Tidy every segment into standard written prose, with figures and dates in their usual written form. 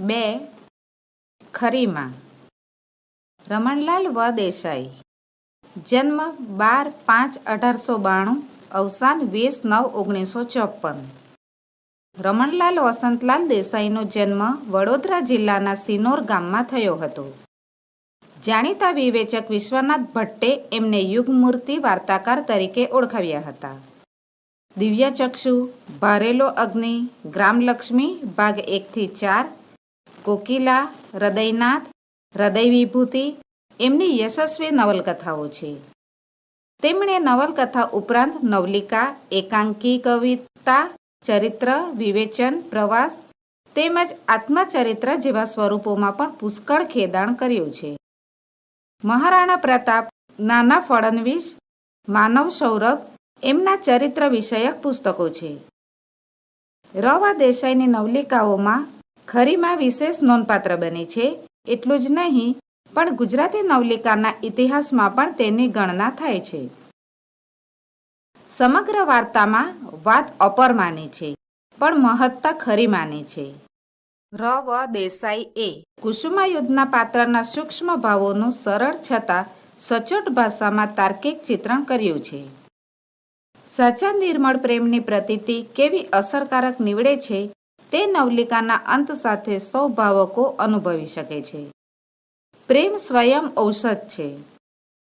બે ખરીમાં રમણલાલ વ દેસાઈ, જન્મ 12/5/1892, અવસાન 20/9/1954. રમણલાલ વસંતલાલ દેસાઈનો જન્મ વડોદરા જિલ્લાના સિનોર ગામમાં થયો હતો. જાણીતા વિવેચક વિશ્વનાથ ભટ્ટે એમને યુગમૂર્તિ વાર્તાકાર તરીકે ઓળખાવ્યા હતા. દિવ્યચક્ષુ, ભારેલો અગ્નિ, ગ્રામલક્ષ્મી ભાગ 1-4, કોકિલા, હૃદયનાથ, હૃદય વિભૂતિ એમની યશસ્વી નવલકથાઓ છે. તેમણે નવલકથા ઉપરાંત નવલિકા, એકાંકી કવિતા, ચરિત્ર, વિવેચન, પ્રવાસ તેમજ આત્મચરિત્ર જેવા સ્વરૂપોમાં પણ પુષ્કળ ખેદાણ કર્યું છે. મહારાણા પ્રતાપ, નાના ફડણવીસ, માનવ સૌરભ એમના ચરિત્ર વિષયક પુસ્તકો છે. ર.વા. દેસાઈની નવલિકાઓમાં ખરીમાં વિશેષ નોંધપાત્ર બની છે. એટલું જ નહીં પણ ગુજરાતી નવલિકાના ઇતિહાસમાં પણ તેની ગણના થાય છે. સમગ્ર વાર્તામાં વાત અપરમાની છે, પણ મહત્તા ખરીમાની છે. ર.વ. દેસાઈએ કુસુમાયુધના પાત્રના સૂક્ષ્મ ભાવોનું સરળ છતાં સચોટ ભાષામાં તાર્કિક ચિત્રણ કર્યું છે. સાચા નિર્મળ પ્રેમની પ્રતીતિ કેવી અસરકારક નીવડે છે તે નવલિકાના અંત સાથે સૌ ભાવકો અનુભવી શકે છે. પ્રેમ સ્વયં ઔષધ છે.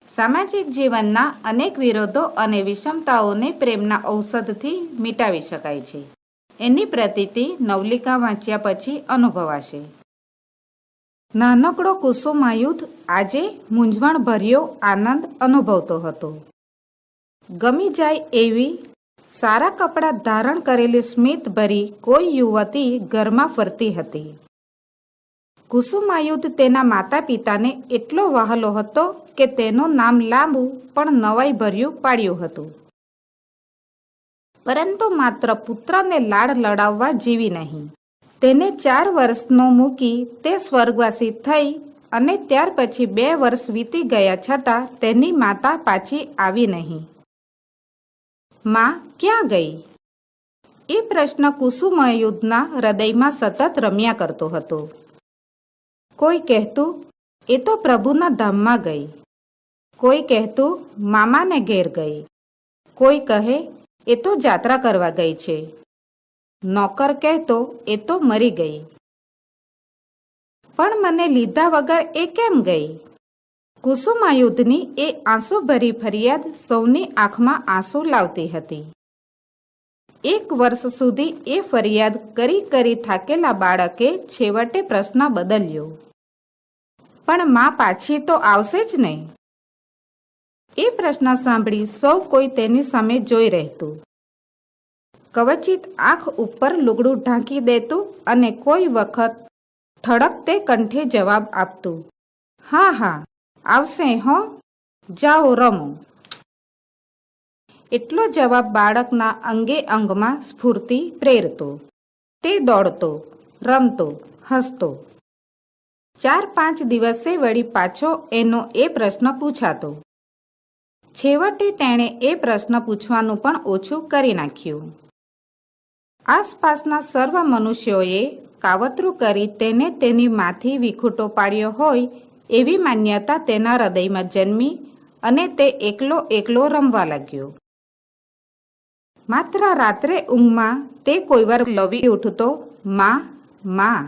સામાજિક જીવનના અનેક વિરોધો અને વિષમતાઓને પ્રેમના ઔષધથી મિટાવી શકાય છે. એની પ્રતીતિ નવલિકા વાંચ્યા પછી અનુભવાશે. નાનકડો કુસુમાયુધ આજે મૂંઝવણભર્યો આનંદ અનુભવતો હતો. ગમી જાય એવી સારા કપડાં ધારણ કરેલી સ્મિતભરી કોઈ યુવતી ઘરમાં ફરતી હતી. કુસુમાયુધ તેના માતા પિતાને એટલો વહાલો હતો કે તેનું નામ લાંબુ પણ નવાઈ ભર્યું પાડ્યું હતું. પરંતુ માત્ર પુત્રને લાડ લડાવવા જીવી નહીં. તેને 4 વર્ષનો મૂકી તે સ્વર્ગવાસી થઈ અને ત્યાર પછી 2 વર્ષ વીતી ગયા છતાં તેની માતા પાછી આવી નહીં. માં ક્યાં ગઈ? એ પ્રશ્ન કુસુમાયુધના હૃદયમાં સતત રમ્યા કરતો હતો. કોઈ કહેતું એ તો પ્રભુના ધામમાં ગઈ, કોઈ કહેતું મામાને ઘેર ગઈ, કોઈ કહે એ તો જાત્રા કરવા ગઈ છે, નોકર કહેતો એ તો મરી ગઈ. પણ મને લીધા વગર એ કેમ ગઈ? કુસુમાયુધની એ આંસુભરી ફરિયાદ સૌની આંખમાં આંસુ લાવતી હતી. 1 વર્ષ સુધી એ ફરિયાદ કરી થાકેલા બાળકે છેવટે પ્રશ્ન બદલ્યો, પણ માં પાછી તો આવશે જ ને? એ પ્રશ્ન સાંભળી સૌ કોઈ તેની સામે જોઈ રહેતું. કવચિત આંખ ઉપર લુગડું ઢાંકી દેતું અને કોઈ વખત ઠળકતે કંઠે જવાબ આપતું, હા હા આવશે હો, જાઓ રમો. એટલો જવાબ બાળકના અંગે અંગમાં સ્ફૂર્તિ પ્રેરતો. તે દોડતો, રમતો, હસતો. 4-5 દિવસે વળી પાછો એનો એ પ્રશ્ન પૂછાતો. છેવટે તેણે એ પ્રશ્ન પૂછવાનું પણ ઓછું કરી નાખ્યું. આસપાસના સર્વ મનુષ્યોએ કાવતરું કરી તેને તેની માથી વિખૂટો પાડ્યો હોય એવી માન્યતા તેના હૃદયમાં જન્મી અને તે એકલો રમવા લાગ્યો. માત્ર રાત્રે ઊંઘમાં તે કોઈવાર લવી ઉઠતો, માં માં.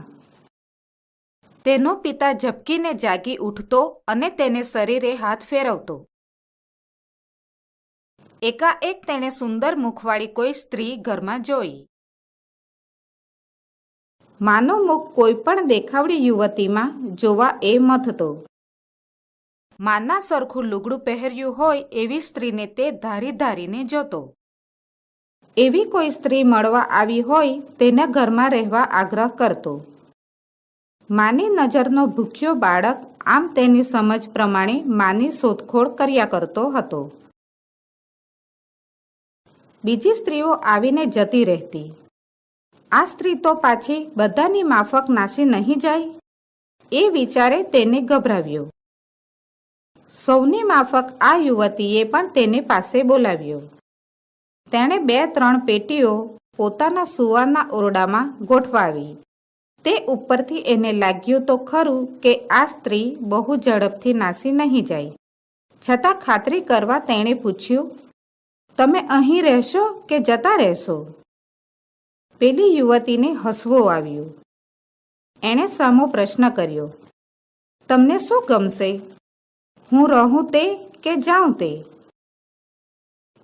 તેનો પિતા ઝબકીને જાગી ઉઠતો અને તેને શરીરે હાથ ફેરવતો. એકાએક તેણે સુંદર મુખવાળી કોઈ સ્ત્રી ઘરમાં જોઈ. માનું મુખ કોઈ પણ દેખાવડી યુવતીમાં જોવા એ મથતો. માના સરખું લુગડું પહેર્યું હોય એવી સ્ત્રીને તે ધારીને જોતો. એવી કોઈ સ્ત્રી મળવા આવી હોય તેને ઘરમાં રહેવા આગ્રહ કરતો. માની નજરનો ભૂખ્યો બાળક આમ તેની સમજ પ્રમાણે માની શોધખોળ કર્યા કરતો હતો. બીજી સ્ત્રીઓ આવીને જતી રહેતી. આ સ્ત્રી તો પાછી બધાની માફક નાસી નહીં જાય? એ વિચારે તેને ગભરાવ્યો. સૌની માફક આ યુવતીએ પણ તેને પાસે બોલાવ્યો. તેણે 2-3 પેટીઓ પોતાના સુવાના ઓરડામાં ગોઠવાવી તે ઉપરથી એને લાગ્યું તો ખરું કે આ સ્ત્રી બહુ ઝડપથી નાસી નહીં જાય. છતાં ખાતરી કરવા તેણે પૂછ્યું, તમે અહીં રહેશો કે જતા રહેશો? પેલી યુવતીને હસવું આવ્યું. એણે સામો પ્રશ્ન કર્યો, તમને શું ગમશે? હું રહું તે કે જાઉં તે?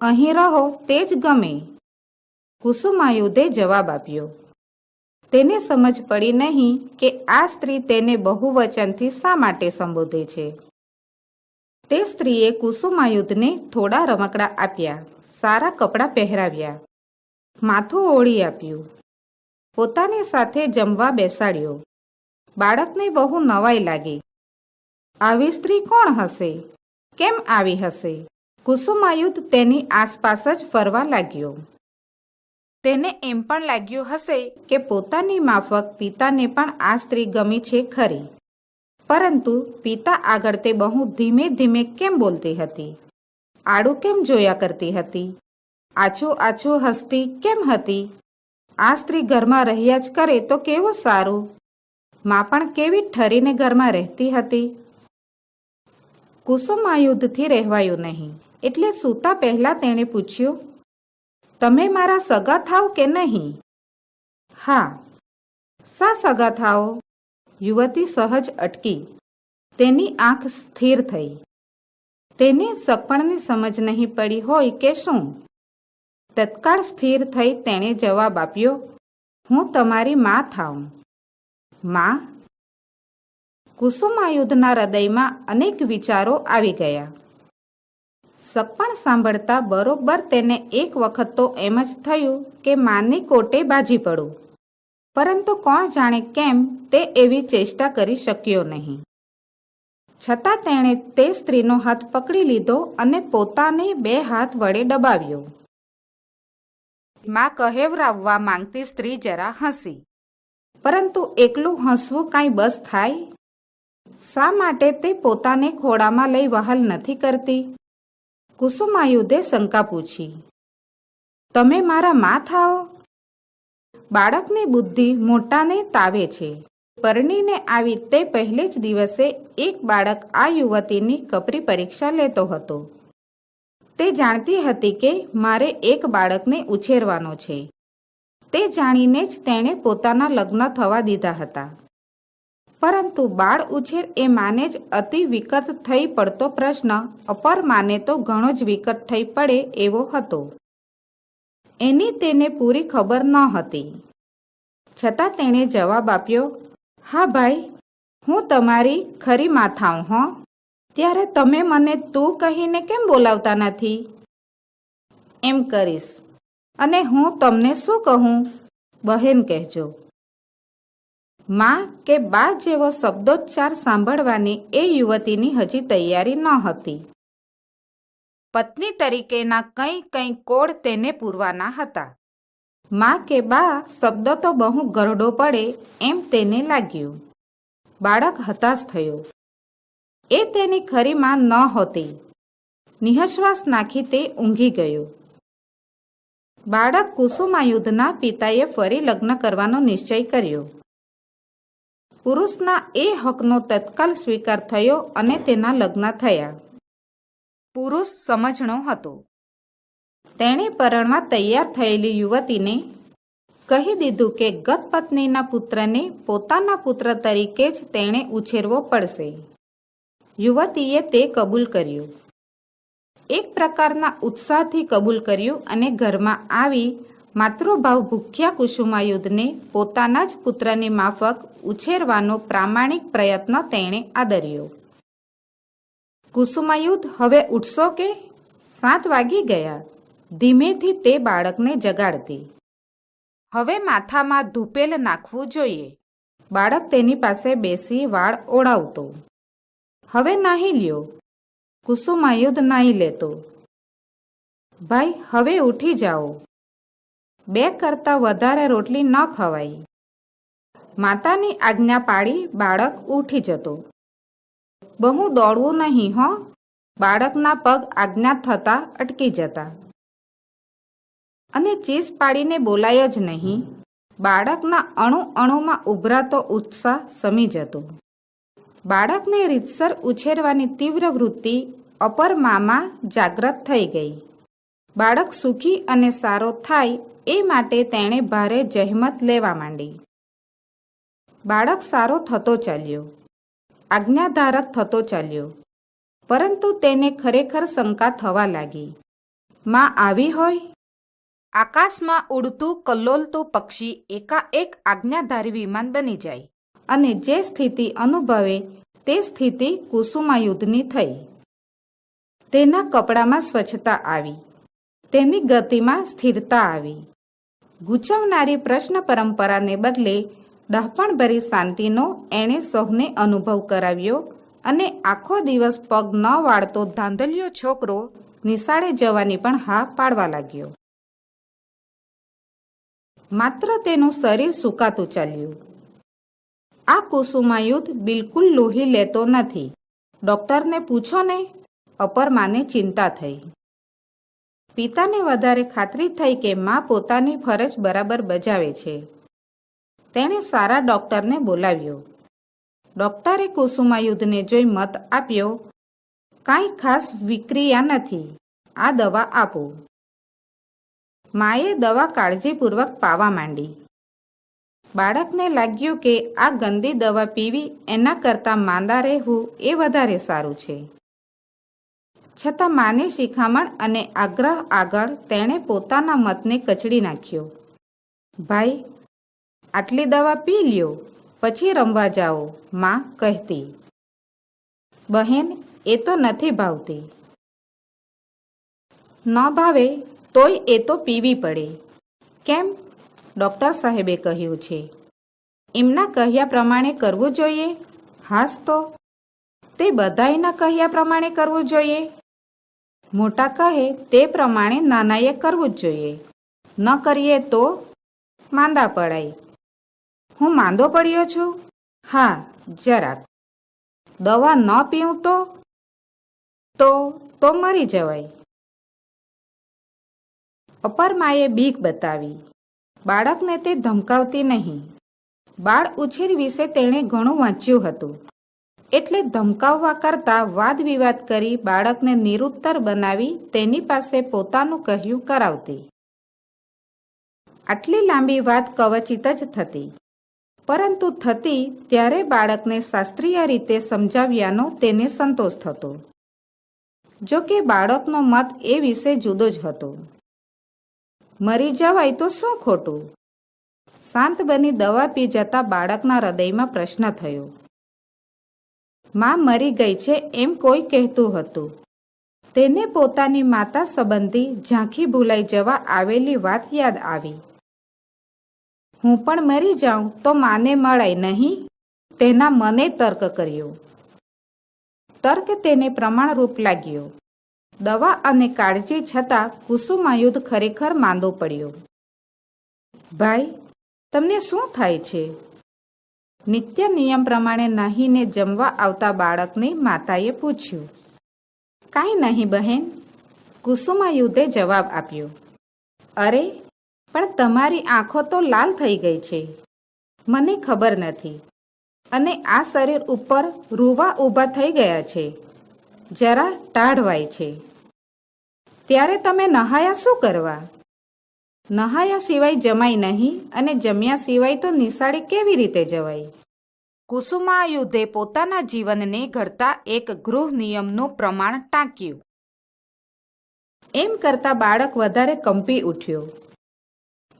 અહીં રહો તે જ ગમે, કુસુમાયુધે જવાબ આપ્યો. તેને સમજ પડી નહીં કે આ સ્ત્રી તેને બહુવચનથી શા માટે સંબોધે છે. તે સ્ત્રીએ કુસુમાયુધને થોડા રમકડા આપ્યા, સારા કપડાં પહેરાવ્યા, માથું ઓળી આપ્યું, પોતાની સાથે જમવા બેસાડ્યો. બાળકને બહુ નવાઈ લાગી. આવી સ્ત્રી કોણ હશે? કેમ આવી હશે? કુસુમાયુધ તેની આસપાસ જ ફરવા લાગ્યો. તેને એમ પણ લાગ્યું હશે કે પોતાની માફક પિતાને પણ આ સ્ત્રી ગમી છે ખરી, પરંતુ પિતા આગળ તે બહુ ધીમે ધીમે કેમ બોલતી હતી? આડું કેમ જોયા કરતી હતી? આછું આછું હસતી કેમ હતી? આ સ્ત્રી ઘરમાં રહ્યા જ કરે તો કેવું સારું. માં પણ કેવી ઠરીને ઘરમાં રહેતી હતી. કુસુમાયુધથી રહેવાયું નહીં, એટલે સૂતા પહેલા તેણે પૂછ્યું, તમે મારા સગા થાવ કે નહીં? હા. શા સગા થાઓ? યુવતી સહજ અટકી. તેની આંખ સ્થિર થઈ. તેને સગપણની સમજ નહીં પડી હોય કે શું? તત્કાળ સ્થિર થઈ તેણે જવાબ આપ્યો, હું તમારી માં થાઉં. માં? કુસુમાયુધના હૃદયમાં અનેક વિચારો આવી ગયા. સગપણ સાંભળતા બરોબર તેને એક વખત તો એમ જ થયું કે માની કોટે બાજી પડું, પરંતુ કોણ જાણે કેમ તે એવી ચેષ્ટા કરી શક્યો નહીં. છતાં તેણે તે સ્ત્રીનો હાથ પકડી લીધો અને પોતાને બે હાથ વડે દબાવ્યો. માં કહેવરાવવા માંગતી સ્ત્રી જરા હસી. પરંતુ એકલું હસવું કાંઈ બસ થાય? શા માટે તે પોતાને ખોળામાં લઈ વહાલ નથી કરતી? કુસુમાયુધે શંકા પૂછી. તમે મારા માં થાઓ? બાળકની બુદ્ધિ મોટાને તાવે છે. પરણીને આવી તે પહેલે જ દિવસે એક બાળક આ યુવતીની કપરી પરીક્ષા લેતો હતો. તે જાણતી હતી કે મારે એક બાળકને ઉછેરવાનો છે. તે જાણીને જ તેણે પોતાના લગ્ન થવા દીધા હતા. પરંતુ બાળ ઉછેર એ માને જ અતિ વિકટ થઈ પડતો પ્રશ્ન અપર માને તો ઘણો જ વિકટ થઈ પડે એવો હતો. એની તેને પૂરી ખબર ન હતી. છતાં તેણે જવાબ આપ્યો, હા ભાઈ, હું તમારી ખરી માં થાઉં હો. ત્યારે તમે મને તું કહીને કેમ બોલાવતા નથી? એમ કરીશ. અને હું તમને શું કહું? બહેન કહેજો. માં કે બા જેવો શબ્દોચ્ચાર સાંભળવાની એ યુવતીની હજી તૈયારી ન હતી. પત્ની તરીકેના કંઈ કંઈ કોડ તેને પૂરવાના હતા. માં કે બા શબ્દ તો બહુ ગરડો પડે એમ તેને લાગ્યું. બાળક હતાશ થયો. એ તેની ખરી માં ન હોતી. નિઃશ્વાસ નાખી તે ઊંઘી ગયો. બાળક કુસુમાયુધના પિતાએ ફરી લગ્ન કરવાનો નિશ્ચય કર્યો. પુરુષના એ હકનો તત્કાલ સ્વીકાર થયો અને તેના લગ્ન થયા. પુરુષ સમજણો હતો. તેણે પરણવા તૈયાર થયેલી યુવતીને કહી દીધું કે ગત પત્નીના પુત્રને પોતાના પુત્ર તરીકે જ તેણે ઉછેરવો પડશે. યુવતીએ તે કબૂલ કર્યું. એક પ્રકારના ઉત્સાહથી કબૂલ કર્યું અને ઘરમાં આવી માતૃભાવ ભૂખ્યા કુસુમાયુધને પોતાના જ પુત્રની માફક ઉછેરવાનો પ્રામાણિક પ્રયત્ન તેણે આદર્યો. કુસુમાયુધ, હવે ઉઠશો કે? 7 વાગી ગયા. ધીમેથી તે બાળકને જગાડતી. હવે માથામાં ધૂપેલ નાખવું જોઈએ. બાળક તેની પાસે બેસી વાળ ઓળાવતો. હવે નાહી લ્યો. કુસુમાયુધ નાહી લેતો. ભાઈ, હવે ઉઠી જાઓ. 2 કરતાં વધારે રોટલી ન ખવાય. માતાની આજ્ઞા પાડી બાળક ઉઠી જતો. બહુ દોડવું નહીં હો. બાળકના પગ આજ્ઞા થતાં અટકી જતા. અને ચીસ પાડીને બોલાય જ નહીં. બાળકના અણુ અણુમાં ઉભરાતો ઉત્સાહ સમી જતો. બાળકને રીતસર ઉછેરવાની તીવ્ર વૃત્તિ અપર મામાં જાગ્રત થઈ ગઈ. બાળક સુખી અને સારો થાય એ માટે તેણે ભારે જહેમત લેવા માંડી. બાળક સારો થતો ચાલ્યો, આજ્ઞાધારક થતો ચાલ્યો, પરંતુ તેને ખરેખર શંકા થવા લાગી. માં આવી હોય? આકાશમાં ઉડતું કલ્લોલતું પક્ષી એકાએક આજ્ઞાધારી વિમાન બની જાય અને જે સ્થિતિ અનુભવે તે સ્થિતિ કુસુમાયુધની થઈ. તેના કપડામાં સ્વચ્છતા આવી, તેની ગતિમાં સ્થિરતા આવી. ગૂંચવનારી પ્રશ્ન પરંપરાને બદલે ડહાપણભરી શાંતિનો એણે સૌને અનુભવ કરાવ્યો અને આખો દિવસ પગ ન વાળતો ધાંધલિયો છોકરો નિશાળે જવાની પણ હા પાડવા લાગ્યો. માત્ર તેનું શરીર સૂકાતું ચાલ્યું. આ કુસુમાયુધ બિલકુલ લોહી લેતો નથી. ડૉક્ટરને પૂછો ને. અપર માને ચિંતા થઈ. પિતાને વધારે ખાતરી થઈ કે મા પોતાની ફરજ બરાબર બજાવે છે. તેણે સારા ડૉક્ટરને બોલાવ્યો. ડૉક્ટરે કુસુમાયુધને જોઈ મત આપ્યો, કાંઈ ખાસ વિક્રિયા નથી, આ દવા આપો. માએ દવા કાળજીપૂર્વક પાવા માંડી. બાળકને લાગ્યું કે આ ગંદી દવા પીવી એના કરતાં માંદા રહેવું એ વધારે સારું છે. છતાં માની શિખામણ અને આગ્રહ આગળ તેણે પોતાના મતને કચડી નાખ્યો. ભાઈ, આટલી દવા પી લ્યો, પછી રમવા જાઓ, માં કહેતી. બહેન, એ તો નથી ભાવતી. ન ભાવે તોય એ તો પીવી પડે. કેમ? ડૉક્ટર સાહેબે કહ્યું છે. એમના કહ્યા પ્રમાણે કરવું જોઈએ? હાસ તો. તે બધાયના કહ્યા પ્રમાણે કરવું જોઈએ? મોટા કહે તે પ્રમાણે નાનાએ કરવું જ જોઈએ. ન કરીએ તો માંદા પડાય. હું માંદો પડ્યો છું? હા, જરાક. દવા ન પીવું તો મરી જવાય. અપર માએ બીક બતાવી. બાળકને તે ધમકાવતી નહીં. બાળ ઉછેર વિશે તેણે ઘણું વાંચ્યું હતું, એટલે ધમકાવવા કરતાં વાદ વિવાદ કરી બાળકને નિરુત્તર બનાવી તેની પાસે પોતાનું કહ્યું કરાવતી. આટલી લાંબી વાત કવચિત જ થતી, પરંતુ થતી ત્યારે બાળકને શાસ્ત્રીય રીતે સમજાવ્યાનો તેને સંતોષ થતો. જો કે બાળકનો મત એ વિશે જુદો જ હતો. મરી જવાય તો શું ખોટું? શાંત બની દવા પી જતા બાળકના હૃદયમાં પ્રશ્ન થયો. માં મરી ગઈ છે એમ કોઈ કહેતું હતું. તેને પોતાની માતા સંબંધી ઝાંખી ભૂલાઈ જવા આવેલી વાત યાદ આવી. હું પણ મરી જાઉં તો માને મળાય નહીં? તેના મને તર્ક કર્યો. તર્ક તેને પ્રમાણરૂપ લાગ્યો. દવા અને કાળજી છતાં કુસુમાયુધ ખરેખર માંદો પડ્યો. ભાઈ, તમને શું થાય છે? નિત્ય નિયમ પ્રમાણે નાહીને જમવા આવતા બાળકની માતાએ પૂછ્યું. કાંઈ નહીં બહેન, કુસુમાયુધે જવાબ આપ્યો. અરે, પણ તમારી આંખો તો લાલ થઈ ગઈ છે. મને ખબર નથી. અને આ શરીર ઉપર રૂવા ઊભા થઈ ગયા છે, જરા ટાઢવાય છે. ત્યારે તમે નહાયા શું કરવા? નહાયા સિવાય જમાય નહીં, અને જમ્યા સિવાય તો નિશાળે કેવી રીતે જવાય? કુસુમાયુધે પોતાના જીવનને ઘડતા એક ગૃહ નિયમનું પ્રમાણ ટાંક્યું. એમ કરતાં બાળક વધારે કંપી ઉઠ્યો.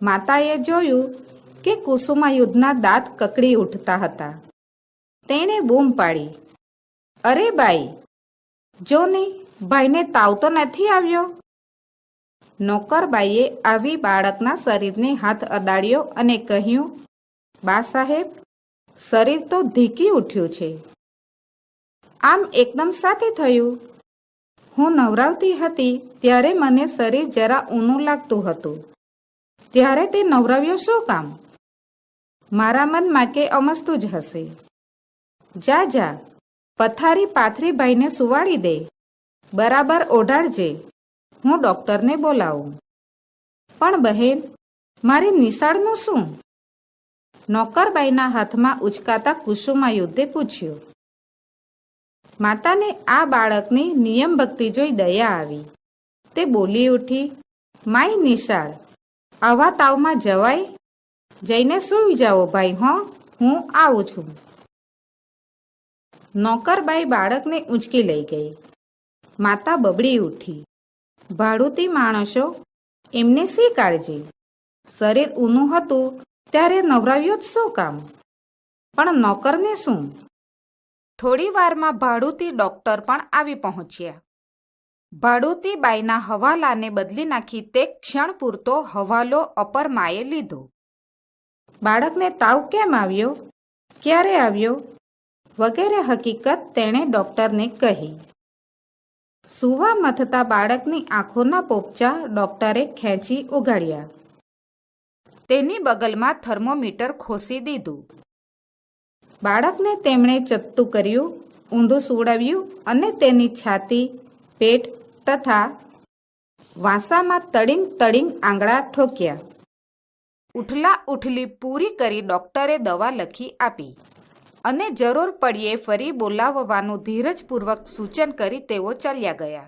માતાએ જોયું કે કુસુમાયુધના દાંત કકડી ઉઠતા હતા. તેણે બૂમ પાડી. અરે બાઈ, જો ને, ભાઈને તાવ તો નથી આવ્યો? નોકરબાઈએ આવી બાળકના શરીરને હાથ અડાડ્યો અને કહ્યું, બા સાહેબ, શરીર તો ધીકી ઉઠ્યું છે. આમ એકદમ સાથે થયું. હું નવરાવતી હતી ત્યારે મને શરીર જરા ઊનું લાગતું હતું. ત્યારે તે નવરાવ્યો શું કામ? મારા મનમાં કે અમસ્તું જ હશે. જા જા, પથારી પાથરી ભાઈને સુવાડી દે. બરાબર ઓઢાડજે. હું ડૉક્ટરને બોલાવું. પણ બહેન, મારી નિશાળનું શું? નોકરબાઈના હાથમાં ઉચકાતા કુસુમાયુદ્ધે પૂછ્યું. માતાને આ બાળકની નિયમ ભક્તિ જોઈ દયા આવી. તે બોલી ઉઠી, માય નિશાળ, આવા તાવમાં જવાય? જઈને સૂઈ જાઓ ભાઈ, હું આવું છું. નોકરબાઈ બાળકને ઊંચકી લઈ ગઈ. માતા બબડી ઉઠી, ભાડુતી માણસો, એમને શી કાળજી? શરીર ઊનું હતું ત્યારે નવરાવ્યો જ શું કામ? પણ નોકરને શું? થોડી વારમાં ભાડુતી ડૉક્ટર પણ આવી પહોંચ્યા. ભાડુતી બાઈના હવાલાને બદલી નાખી તે ક્ષણ પૂરતો હવાલો અપરમાએ લીધો. બાળકને તાવ કેમ આવ્યો, ક્યારે આવ્યો વગેરે હકીકત તેણે ડૉક્ટરને કહી. સૂવા મથતા બાળકની આંખોના પોપચા ડૉક્ટરે ખેંચી ઉગાડ્યા. તેની બગલમાં થર્મોમીટર ખોસી દીધું. બાળકને તેમણે ચત્તું કર્યું, ઊંધું સુવડાવ્યું અને તેની છાતી, પેટ તથા વાંસામાં તડીંગ તડીંગ આંગળા ઠોક્યા. ઉઠલા ઉઠલી પૂરી કરી ડૉક્ટરે દવા લખી આપી અને જરૂર પડીએ ફરી બોલાવવાનું ધીરજપૂર્વક સૂચન કરી તેઓ ચાલ્યા ગયા.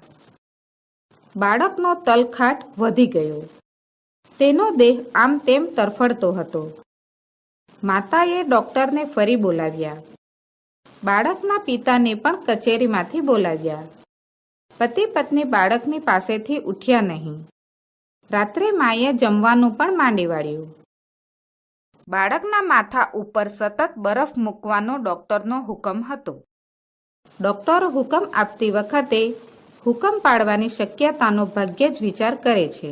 બાળકનો તલખાટ વધી ગયો. તેનો દેહ આમ તેમ તરફડતો હતો. માતાએ ડૉક્ટરને ફરી બોલાવ્યા. બાળકના પિતાને પણ કચેરીમાંથી બોલાવ્યા. પતિ પત્ની બાળકની પાસેથી ઉઠ્યા નહીં. રાત્રે માએ જમવાનું પણ માંડી વાળ્યું. બાળકના માથા ઉપર સતત બરફ મૂકવાનો ડૉક્ટરનો હુકમ હતો. ડૉક્ટર હુકમ આપતી વખતે હુકમ પાડવાની શક્યતાનો ભાગ્યે જ વિચાર કરે છે.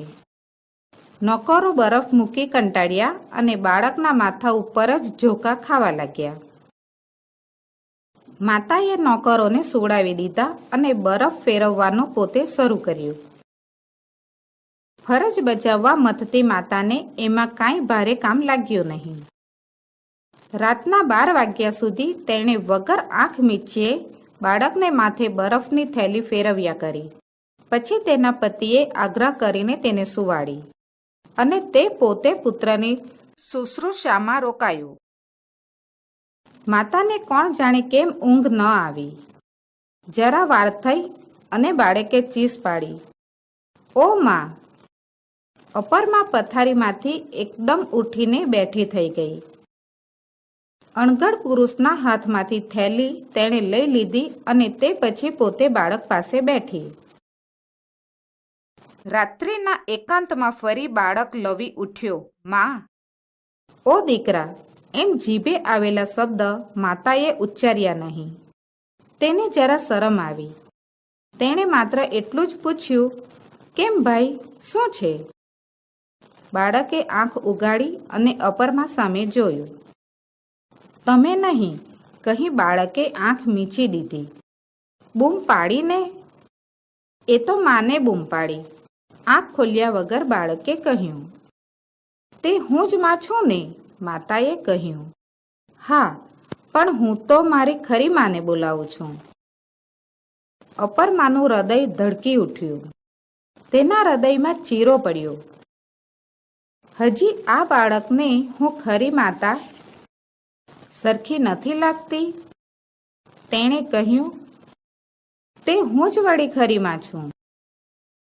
નોકરો બરફ મૂકી કંટાળ્યા અને બાળકના માથા ઉપર જ ઝોકા ખાવા લાગ્યા. માતાએ નોકરોને સુવડાવી દીધા અને બરફ ફેરવવાનું પોતે શરૂ કર્યું. ફરજ બજાવવા મથતી માતાને એમાં કાંઈ ભારે કામ લાગ્યું નહીં. રાતના 12 વાગ્યા સુધી તેણે વગર આંખ મીચીએ બાળકને માથે બરફની થેલી ફેરવ્યા કરી. પછી તેના પતિએ આગ્રહ કરીને તેને સુવાડી અને તે પોતે પુત્રની શુશ્રૂષામાં રોકાયો. માતાને કોણ જાણે કેમ ઊંઘ ન આવી. જરા વાર થઈ અને બાળકે ચીસ પાડી, ઓ માં! અપરમાં પથારીમાંથી એકદમ ઉઠીને બેઠી થઈ ગઈ. અણઘડ પુરુષના હાથમાંથી થેલી તેણે લઈ લીધી અને તે પછી પોતે બાળક પાસે બેઠી. રાત્રિના એકાંતમાં ફરી બાળક લવી ઉઠ્યો, માં! ઓ દીકરા! એમ જીભે આવેલા શબ્દ માતાએ ઉચ્ચાર્યા નહીં. તેને જરા શરમ આવી. તેણે માત્ર એટલું જ પૂછ્યું, કેમ ભાઈ, શું છે? બાળકે આંખ ઉગાડી અને અપરમાં સામે જોયું. તમે નહીં, કહી બાળકે આંખ મીચી દીધી. બૂમ પાડીને? એ તો માને બૂમ પાડી. આંખ ખોલ્યા વગર બાળકે કહ્યું. તે હું જ માં છું ને? માતાએ કહ્યું. હા, પણ હું તો મારી ખરી માને બોલાવું છું. અપરમાનું હૃદય ધડકી ઉઠ્યું. તેના હૃદયમાં ચીરો પડ્યો. હજી આ બાળકને હું ખરી માતા સરખી નથી લાગતી? તેણે કહ્યું, તે હું જ વળી ખરી માં છું.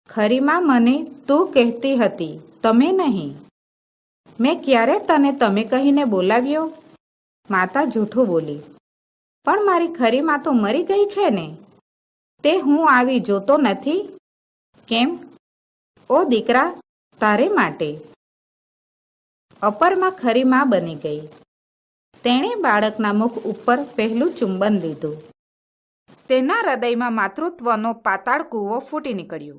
ખરી માં મને તું કહેતી હતી, તમે નહીં. મેં ક્યારે તને તમે કહીને બોલાવ્યો? માતા જૂઠું બોલી. પણ મારી ખરી માં તો મરી ગઈ છે ને? તે હું આવી જોતો નથી? કેમ? ઓ દીકરા, તારે માટે. અપરમાં ખરી માં બની ગઈ. તેણે બાળકના મુખ ઉપર પહેલું ચુંબન લીધું. તેના હૃદયમાં માતૃત્વનો પાતાળ કૂવો ફૂટી નીકળ્યો.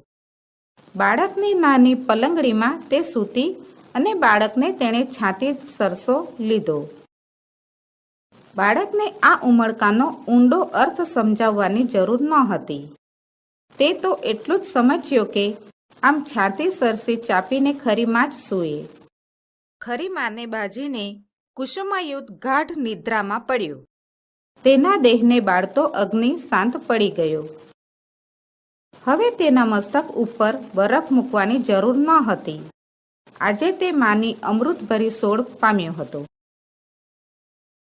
બાળકની નાની પલંગડીમાં તે સૂતી અને બાળકને તેણે છાતી સરસો લીધો. બાળકને આ ઉમળકાનો ઊંડો અર્થ સમજાવવાની જરૂર ન હતી. તે તો એટલું જ સમજ્યો કે આમ છાતી સરસી ચાપીને ખરી માં જ સૂએ. ખરી માને બાજીને કુસુમાયુધ ગાઢ નિદ્રામાં પડ્યો. તેના દેહને બાળતો અગ્નિ શાંત પડી ગયો. હવે તેના મસ્તક ઉપર બરફ મૂકવાની જરૂર ન હતી. આજે તે માની અમૃતભરી સોળ પામ્યો હતો.